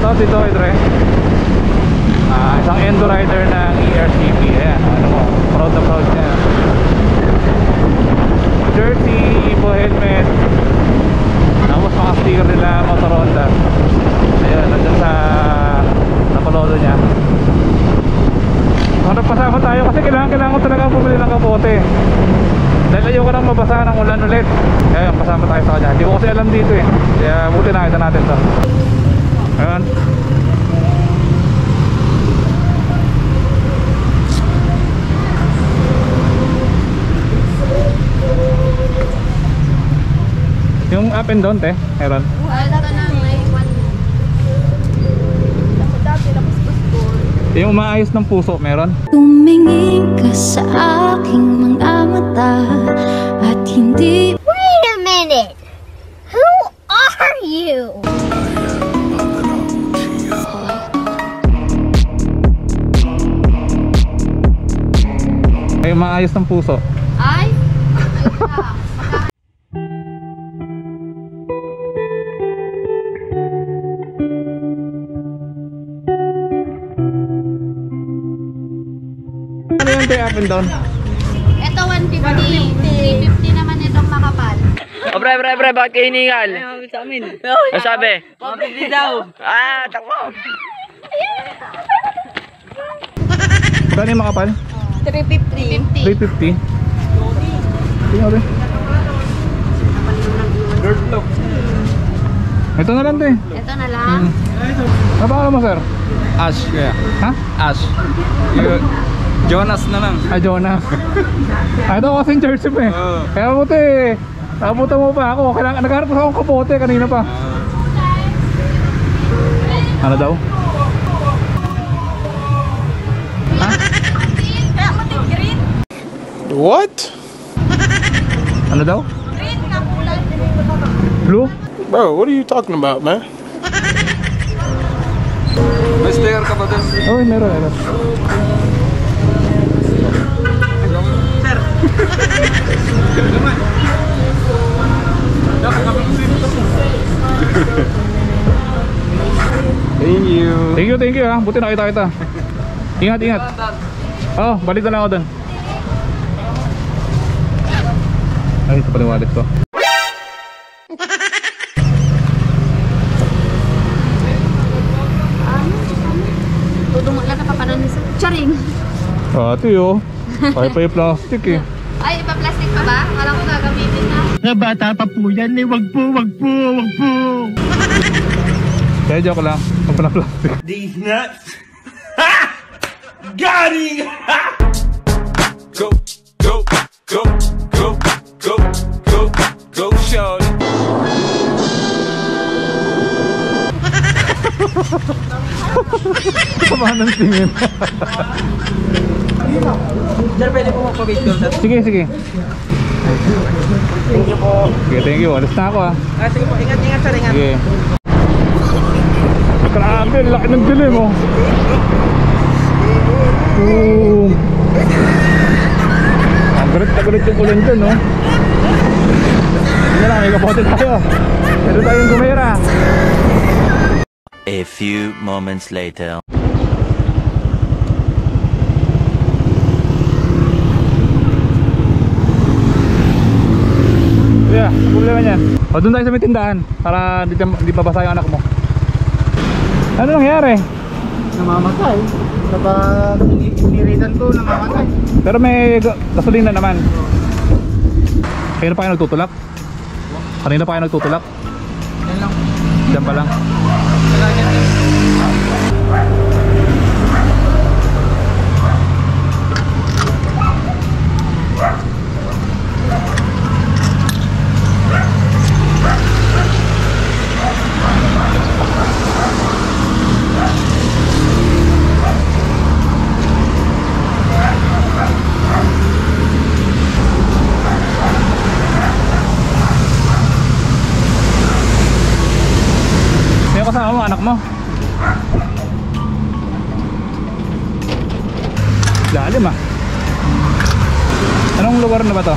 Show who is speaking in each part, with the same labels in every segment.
Speaker 1: Shoutout dito kay Dre. Isang endo rider ng ERCP. Ayan, ano mo, proud na proud niya. Jersey, Ipo helmet. Tapos mga sticker nila Motor Honda. Ayan, nandun sa napalodo niya. Nagpasama tayo kasi kailangan ko talaga bumili ng kapote. Dahil ayoko nang mabasa ng ulan ulit. Kaya pasama tayo sa kanya. Hindi ko kasi alam dito eh. Kaya buti nakita natin to. Ayan. Yung up and down te, meron?
Speaker 2: Ito na may one. Dati lapos ko.
Speaker 1: Yung umaayos ng puso, meron?
Speaker 3: Tumingin ka sa aking mga mata at hindi.
Speaker 2: Wait a minute! Who are you?
Speaker 1: Yung umaayos ng puso.
Speaker 2: Ay?
Speaker 1: Ano yung te up and down?
Speaker 2: Ito 150. 350 naman itong makapal.
Speaker 4: O bre, bakit kayo hiningal? Sa amin. Ano sabi? 150 daw. Takbo.
Speaker 1: Kano yung makapal?
Speaker 2: 350.
Speaker 1: 350. Tingnan rin. Ito na lang te.
Speaker 2: Ito na lang.
Speaker 1: Napakala mo sir?
Speaker 5: Ash, kaya.
Speaker 1: Ha?
Speaker 5: Ash. Jonas na lang.
Speaker 1: Jonas. Ito kasing jersey mo eh. Kaya buti nakabutan mo pa ako. Kailangan, nagharap ako ng kapote kanina pa. Ano daw? Ha?
Speaker 5: What?
Speaker 1: Ano daw?
Speaker 2: Green na kulay.
Speaker 1: Blue?
Speaker 5: Bro, what are you talking about, man? May sticker ka ba dun?
Speaker 1: Oh, meron. Thank you ha. Buti nakita kita. Ingat. Oh, balik na lang ako dun. Ay, ito pa yung wallet ko.
Speaker 2: Tudungo lang kapapanan ni Charing.
Speaker 1: Ate oh. Kaya pa yung plastic eh.
Speaker 2: Ay, ipa-plastic pa ba? Kala ko gagamitin na.
Speaker 4: Nga bata pa po yan eh. Wag po.
Speaker 1: Kaya joke lang. Huwag pa na plastic.
Speaker 4: These nuts. Ha! Got him! Go, shorty.
Speaker 1: Sama ng tingin.
Speaker 4: Diyan pwede po magpabait doon sa...
Speaker 1: Sige.
Speaker 4: Thank you po.
Speaker 1: Okay, thank you. Alis na ako ah.
Speaker 4: Sige po, ingat sir, ingat.
Speaker 1: Sige. Grabe, laki ng dilim oh. Ang galit yung ulan dyan oh. Hindi lang, may kapote tayo. Pero tayong gumera.
Speaker 6: A few moments later.
Speaker 1: Yeah, problema niyan. O doon tayo sa may tindahan para di babasa yung anak mo. Ano nangyari?
Speaker 7: Namamatay. Kapag niridan ko, namamatay.
Speaker 1: Pero may gasolina naman. Kanina pa kayo nagtutulak? Kanina pa kayo nagtutulak?
Speaker 7: Yan lang.
Speaker 1: Diyan pa lang. Kasama mo, anak mo? Lalim ah. Anong lugar na ba to?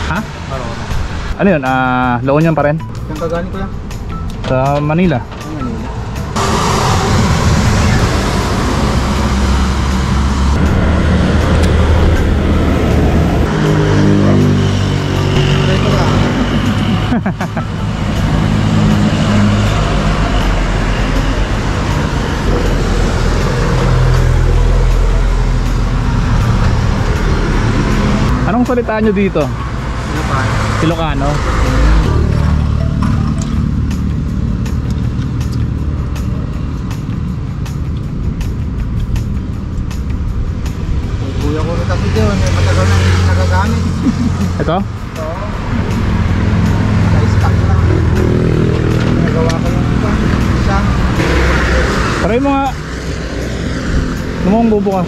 Speaker 1: Ha? Ano yun? La Union pa rin?
Speaker 7: Yung kagaling ko lang.
Speaker 1: Sa Manila. Anong salita nyo dito? Ilocano.
Speaker 7: Kuya ko rin kasi doon, matagal na hindi nagagamit.
Speaker 1: Ito?
Speaker 7: Oo. Naka-stock lang. Nagawa ko yung iba. Isa.
Speaker 1: Try mo nga. Lumong bubo ka.